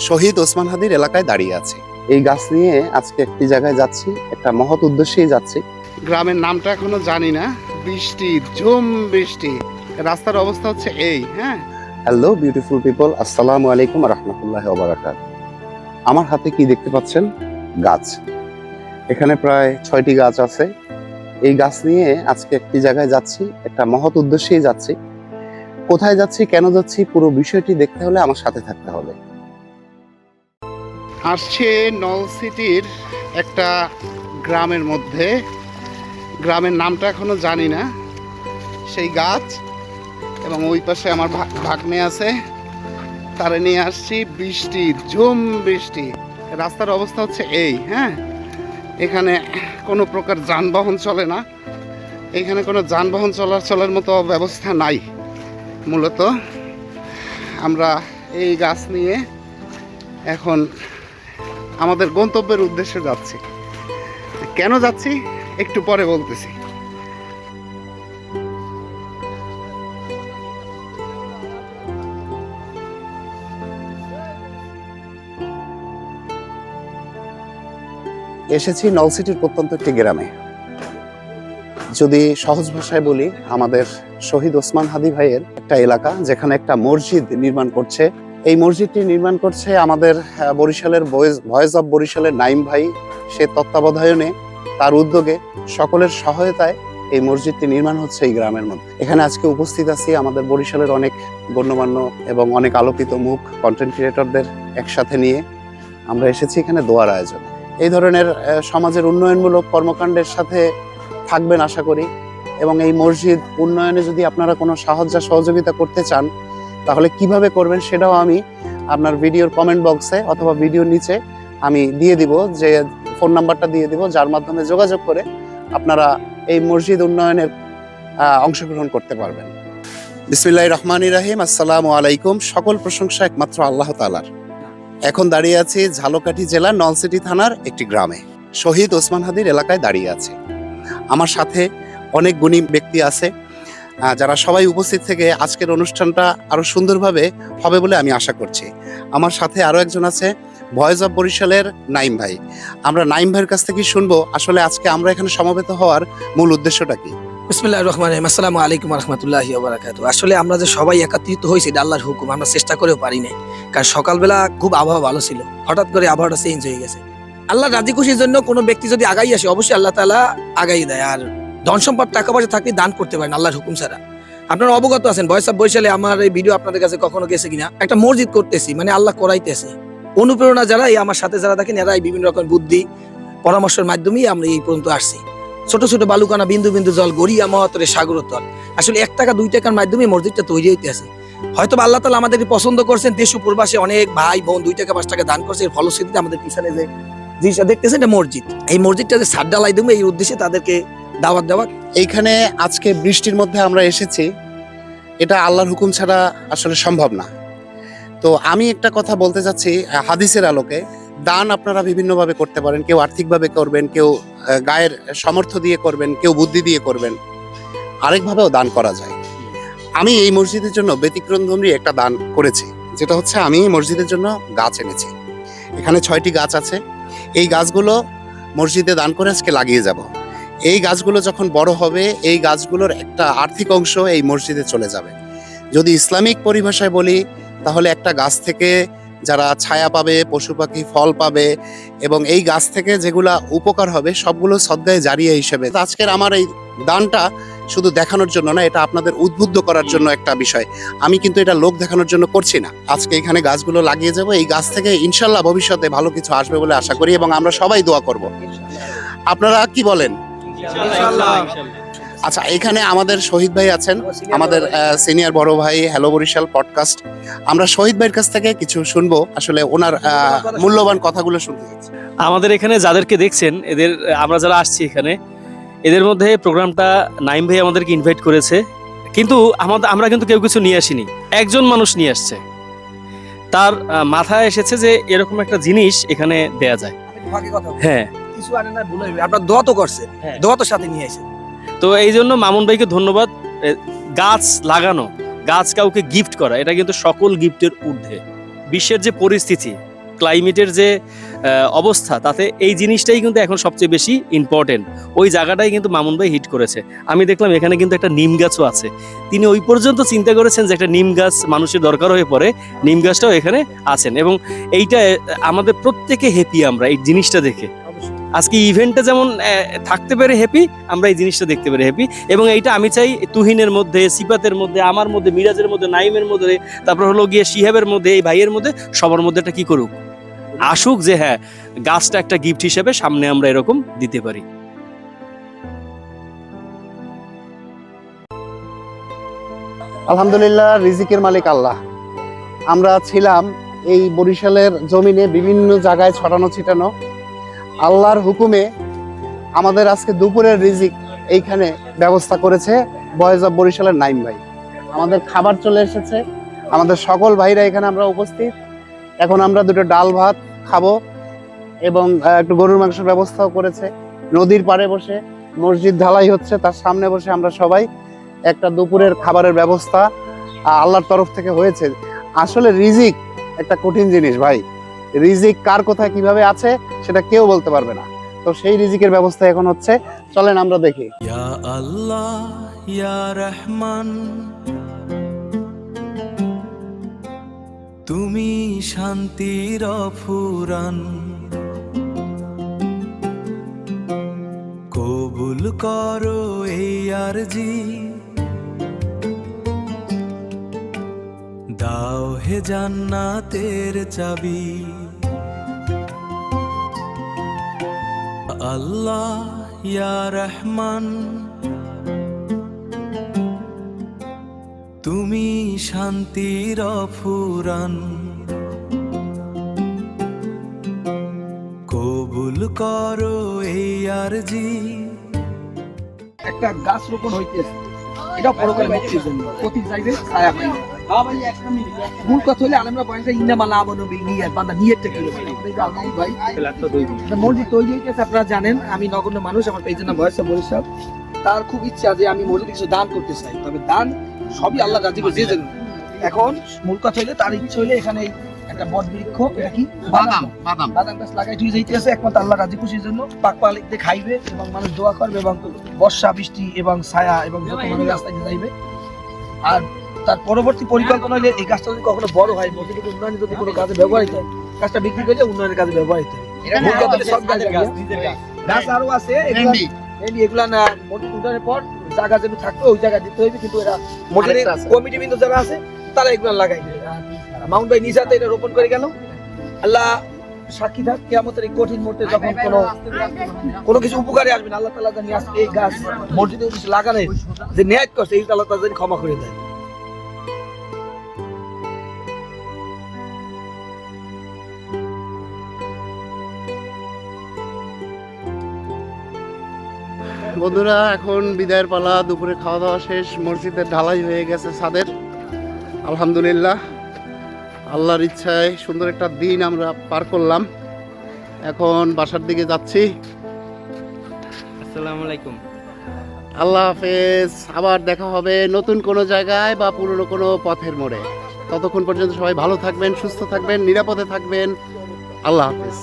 শহীদ ওসমান হাদির এলাকায় দাঁড়িয়ে আছি। এই গাছ নিয়ে আজকে একটি জায়গায় যাচ্ছি, একটা মহৎ উদ্দেশ্যেই যাচ্ছি। গ্রামের নামটা এখনো জানি না। বৃষ্টি, ঝুম বৃষ্টি, রাস্তার অবস্থা হচ্ছে এই। হ্যালো বিউটিফুল পিপল, আসসালামু আলাইকুম রহমতুল্লাহ ওয়া আমার হাতে কি দেখতে পাচ্ছেন? গাছ। এখানে প্রায় 6টি গাছ আছে। এই গাছ নিয়ে আজকে একটি জায়গায় যাচ্ছি, একটা মহৎ উদ্দেশ্যেই যাচ্ছি। কোথায় যাচ্ছি, কেন যাচ্ছি, পুরো বিষয়টি দেখতে হলে আমার সাথে থাকতে হবে। আসছে নলছিটির একটা গ্রামের মধ্যে, গ্রামের নামটা এখনো জানি না। সেই গাছ এবং ওই পাশে আমার ভাগ্নে আছে, তারা নিয়ে আসছি। বৃষ্টি, ঝুম বৃষ্টি, রাস্তার অবস্থা হচ্ছে এই। এখানে কোনো প্রকার যানবাহন চলে না, এখানে কোনো যানবাহন চলার মতো ব্যবস্থা নাই। মূলত আমরা এই গাছ নিয়ে এখন আমাদের গন্তব্যের উদ্দেশ্যে যাচ্ছি। কেন যাচ্ছি একটু পরে বলতেছি। এসেছি নলছিটির প্রত্যন্ত একটি গ্রামে। যদি সহজ ভাষায় বলি, আমাদের শহীদ ওসমান হাদি ভাইয়ের একটা এলাকা, যেখানে একটা মসজিদ নির্মাণ করছে। এই মসজিদটি নির্মাণ করছে আমাদের বরিশালের ভয়েস অফ বরিশালের নাইম ভাই। সে তত্ত্বাবধানে, তার উদ্যোগে, সকলের সহায়তায় এই মসজিদটি নির্মাণ হচ্ছে এই গ্রামের মধ্যে। এখানে আজকে উপস্থিত আছি আমাদের বরিশালের অনেক গণ্যমান্য এবং অনেক আলোকিত মুখ কন্টেন্ট ক্রিয়েটরদের একসাথে নিয়ে আমরা এসেছি এখানে দোয়ার আয়োজনে। এই ধরনের সমাজের উন্নয়নমূলক কর্মকাণ্ডের সাথে থাকবেন আশা করি। এবং এই মসজিদ উন্নয়নে যদি আপনারা কোনো সহযোগিতা করতে চান, তাহলে কিভাবে করবেন সেটাও আমি আপনার ভিডিওর কমেন্ট বক্সে অথবা ভিডিওর নিচে আমি দিয়ে দিব, যে ফোন নাম্বারটা দিয়ে দিব, যার মাধ্যমে যোগাযোগ করে আপনারা এই মসজিদ উন্নয়নের অংশগ্রহণ করতে পারবেন। বিসমিল্লাহির রহমানির রহিম। আসসালামু আলাইকুম। সকল প্রশংসা একমাত্র আল্লাহ তাআলার। এখন দাঁড়িয়ে আছি ঝালকাঠি জেলার নলছিটি থানার একটি গ্রামে, শহীদ ওসমান হাদির এলাকায় দাঁড়িয়ে আছে। আমার সাথে অনেক গুণী ব্যক্তি আছে, যারা সবাই উপস্থিত থেকে আজকের অনুষ্ঠানটা আরো সুন্দরভাবে হবে বলে আমি আশা করছি। আমার সাথে আরো একজন আছে, ভয়েস অফ বরিশালের নাইম ভাই। আমরা নাইম ভাইয়ের কাছ থেকে শুনবো আসলে আজকে আমরা এখানে সমবেত হওয়ার মূল উদ্দেশ্যটা কি। বিসমিল্লাহির রহমানির রহিম। আসসালামু আলাইকুম রাহমাতুল্লাহি ওয়া বারাকাতুহু। আসলে আমরা যে সবাই একত্রিত হয়েছি এটা আল্লাহর হুকুম, আমরা চেষ্টা করেও পারি নাই। কারণ সকালবেলা খুব আবহাওয়া ভালো ছিল, হঠাৎ করে আবহাওয়াটা চেঞ্জ হয়ে গেছে। আল্লাহ রাজি খুশির জন্য কোনো ব্যক্তি যদি আগাই আসে, অবশ্যই আল্লাহ তাআলা আগাই দেয়। আর ধন সম্পদ টাকা পয়সা থাকলে দান করতে পারেন আল্লাহর হুকুম ছাড়া। আপনারা অবগত আছেন, ভয়েস অফ বরিশালে আমার এই ভিডিও আপনাদের কাছে কখনো গেছে কিনা, একটা মসজিদ করতেছি, মানে আল্লাহ করাইতেছে। অনুপ্রেরণা যারা এই আমার সাথে যারা দেখেন, এরাই বিভিন্ন রকম বুদ্ধি পরামর্শের মাধ্যমেই আমরা এই পর্যন্ত আসছি। ছোট ছোট বালুকানা, বিন্দু বিন্দু জল, গড়িয়া মহাতরে সাগর তল। আসলে 1 টাকা 2 টাকার মাধ্যমে মসজিদটা তৈরি হইতে আছে। হয়তো আল্লাহ তাআলা আমাদেরকে পছন্দ করছেন, দেশ প্রবাসে অনেক ভাই বোন 2 টাকা 5 টাকা দান করছে। এর ফলশ্রুতিতে আমাদের পিছনে যে জিনিসটা দেখতেছেন এটা মসজিদ। এই মসজিদটা যে ছাদ ঢালাই দেবো এই উদ্দেশ্যে তাদেরকে দাওয়াত দেওয়া। এইখানে আজকে বৃষ্টির মধ্যে আমরা এসেছি, এটা আল্লাহর হুকুম ছাড়া আসলে সম্ভব না। তো আমি একটা কথা বলতে চাচ্ছি, হাদিসের আলোকে দান আপনারা বিভিন্নভাবে করতে পারেন। কেউ আর্থিকভাবে করবেন, কেউ গায়ের সামর্থ্য দিয়ে করবেন, কেউ বুদ্ধি দিয়ে করবেন, আরেকভাবেও দান করা যায়। আমি এই মসজিদের জন্য ব্যতিক্রমধর্মী একটা দান করেছি, যেটা হচ্ছে আমি মসজিদের জন্য গাছ এনেছি। এখানে 6টি গাছ আছে। এই গাছগুলো মসজিদে দান করে আজকে লাগিয়ে যাব। এই গাছগুলো যখন বড় হবে, এই গাছগুলোর একটা আর্থিক অংশ এই মসজিদে চলে যাবে। যদি ইসলামিক পরিভাষায় বলি, তাহলে একটা গাছ থেকে যারা ছায়া পাবে, পশু পাখি ফল পাবে, এবং এই গাছ থেকে যেগুলা উপকার হবে সবগুলো সদগায়ে জারিয়া হিসেবে। আজকের আমার এই দানটা শুধু দেখানোর জন্য না, এটা আপনাদের উদ্বুদ্ধ করার জন্য একটা বিষয়। আমি কিন্তু এটা লোক দেখানোর জন্য করছি না। আজকে এখানে গাছগুলো লাগিয়ে যাব। এই গাছ থেকে ইনশাল্লাহ ভবিষ্যতে ভালো কিছু আসবে বলে আশা করি, এবং আমরা সবাই দোয়া করব। আপনারা কি বলেন? আচ্ছা, এখানে আমাদের শহীদ ভাই আছেন, আমাদের সিনিয়র বড় ভাই। Hello Barishal podcast. আমরা শহীদ ভাইয়ের কাছ থেকে কিছু শুনবো, আসলে ওনার মূল্যবান কথাগুলো শুনতে চাচ্ছি। আমাদের এখানে যাদেরকে দেখছেন, এদের আমরা যারা আসছি এখানে, এদের মধ্যে প্রোগ্রামটা নাইম ভাই আমাদেরকে ইনভাইট করেছে, কিন্তু আমরা কিন্তু কেউ কিছু নিয়ে আসিনি। একজন মানুষ নিয়ে আসছে, তার মাথায় এসেছে যে এরকম একটা জিনিস এখানে দেয়া যায়। হ্যাঁ, কিছু আনে না, ভুল হইবে। আপনারা দোয়া তো করছেন, দোয়া তো সাথে নিয়ে আসেন। তো এই জন্য মামুন ভাইকে ধন্যবাদ। গাছ লাগানো, গাছ কাউকে গিফট করা, এটা কিন্তু সকল গিফটের ঊর্ধ্বে। বিশ্বের যে পরিস্থিতি, ক্লাইমেটের যে অবস্থা, তাতে এই জিনিসটাই কিন্তু এখন সবচেয়ে বেশি ইম্পর্টেন্ট। ওই জায়গাটাই কিন্তু মামুন ভাই হিট করেছে। আমি দেখলাম এখানে কিন্তু একটা নিম গাছও আছে। তিনি ওই পর্যন্ত চিন্তা করেছেন যে একটা নিম গাছ মানুষের দরকার হয়ে পড়ে, নিম গাছটাও এখানে আছেন, এবং এইটা আমাদের প্রত্যেকে হ্যাপি আমরা এই জিনিসটা দেখে। আজকে ইভেন্টটা যেমন থাকতে পেরে হ্যাপি, আমরা এই জিনিসটা দেখতে পেরে হ্যাপি। এবং এইটা আমি চাই তুহিনের মধ্যে, সিফাতের মধ্যে, আমার মধ্যে, মিরাজের মধ্যে, নাইমের মধ্যে, তারপর হলো গিয়ে শিহাবের মধ্যে, এই ভাইয়ের মধ্যে, সবার মধ্যে এটা কি করুক, আসুক যে হ্যাঁ গাছটা একটা গিফট হিসেবে সামনে আমরা এরকম দিতে পারি। আলহামদুলিল্লাহ, রিজিকের মালিক আল্লাহ। আমরা ছিলাম এই বরিশালের জমিনে বিভিন্ন জায়গায় ছড়ানো ছিটানো। আল্লাহর হুকুমে আমাদের আজকে দুপুরের রিজিক এইখানে ব্যবস্থা করেছে বয়েজ অফ বরিশালের নাইম ভাই। আমাদের খাবার চলে এসেছে, আমাদের সকল ভাইরা এখানে আমরা উপস্থিত। এখন আমরা দুটো ডাল ভাত খাবো এবং একটু গরুর মাংসের ব্যবস্থাও করেছে। নদীর পাড়ে বসে মসজিদ ঢালাই হচ্ছে, তার সামনে বসে আমরা সবাই একটা দুপুরের খাবারের ব্যবস্থা আল্লাহর তরফ থেকে হয়েছে। আসলে রিজিক একটা কঠিন জিনিস ভাই, রিজিক কার কোথায় কিভাবে আছে সেটা কেউ বলতে পারবে না। তো সেই রিজিকের ব্যবস্থা এখন হচ্ছে, চলেন আমরা দেখি। ইয়া আল্লাহ ইয়া রহমান, তুমি শান্তির ফুরান, কবুল করো এই আরজি, দাও হে জান্নাতের চাবি। আল্লাহ ইয়া রহমান, তুমি শান্তির ফুরান, কবুল করো এই আরজি। একটা গাছ রোপণ হইতেছে, এটা পরকালে মুক্তির জন্য, প্রতি জায়গায় ছায়া পাই। মূল কথা হলে আলেমরা বলেন যে ইন্নামাল আমানু বিল নিয়াত, বান্দা নিয়তটা কি রকম। ভাই মসজিদ তৈরি হইতেছে, আপনারা জানেন আমি নগণ্য মানুষ, আমার পেছনে না বয়স বরিশাল, তার খুব ইচ্ছা যে আমি মসজিদে কিছু দান করতে চাই, তবে দান সবই আল্লাহ রাজি করে যে। এখন মূল কথা হলে তার ইচ্ছা হলে এখানে একটা বট বৃক্ষ, এটা কি বাদাম গাছ লাগাই ঠিক যাইতেছে, একমাত্র আল্লাহ রাজি খুশির জন্য। পাক পালিকতে খাইবে এবং মানুষ দোয়া করবে, এবং বর্ষা বৃষ্টি এবং ছায়া এবং যত মানুষ রাস্তায় যাইবে। আর তার পরবর্তী পরিকল্পনা হলে এই গাছটা যদি কখনো বড় হয়, মসজিদের উন্নয়নে যদি কোনো কাজে ব্যবহৃত হয়, গাছটা বিক্রি করে উন্নয়নের কাজে ব্যবহৃত হয়। গাছ আরো আছে, এগুলা না মসজিদ উন্নয়নের পর জায়গা যেন থাকবে ওই জায়গা দিতে হইবে, কিন্তু এরা মসজিদের কমিটি বিন্দু যারা আছে তারা এগুলা লাগাইবে। মাউন্ট ভাই নিজাতে এটা রোপণ করে গেল। আল্লাহ সাক্ষী থাক, কিয়ামতের এই কঠিন মুহূর্তে যখন কোনো কিছু উপকারে আসবে না, আল্লাহ তাআলা জানি আজকে এই গাছ মসজিদে কিছু লাগানো যে নিয়াত করছে, এই আল্লাহ তাআলা জানি ক্ষমা করে দেয়। বন্ধুরা, এখন বিদায়ের পালা। দুপুরে খাওয়া দাওয়া শেষ, মসজিদের ঢালাই হয়ে গেছে ছাদের। আলহামদুলিল্লাহ, আল্লাহর ইচ্ছায় সুন্দর একটা দিন আমরা পার করলাম। এখন বাসার দিকে যাচ্ছি। আসসালামু আলাইকুম। আল্লাহ হাফেজ। আবার দেখা হবে নতুন কোনো জায়গায় বা পুরনো কোনো পথের মোড়ে। ততক্ষণ পর্যন্ত সবাই ভালো থাকবেন, সুস্থ থাকবেন, নিরাপদে থাকবেন। আল্লাহ হাফেজ।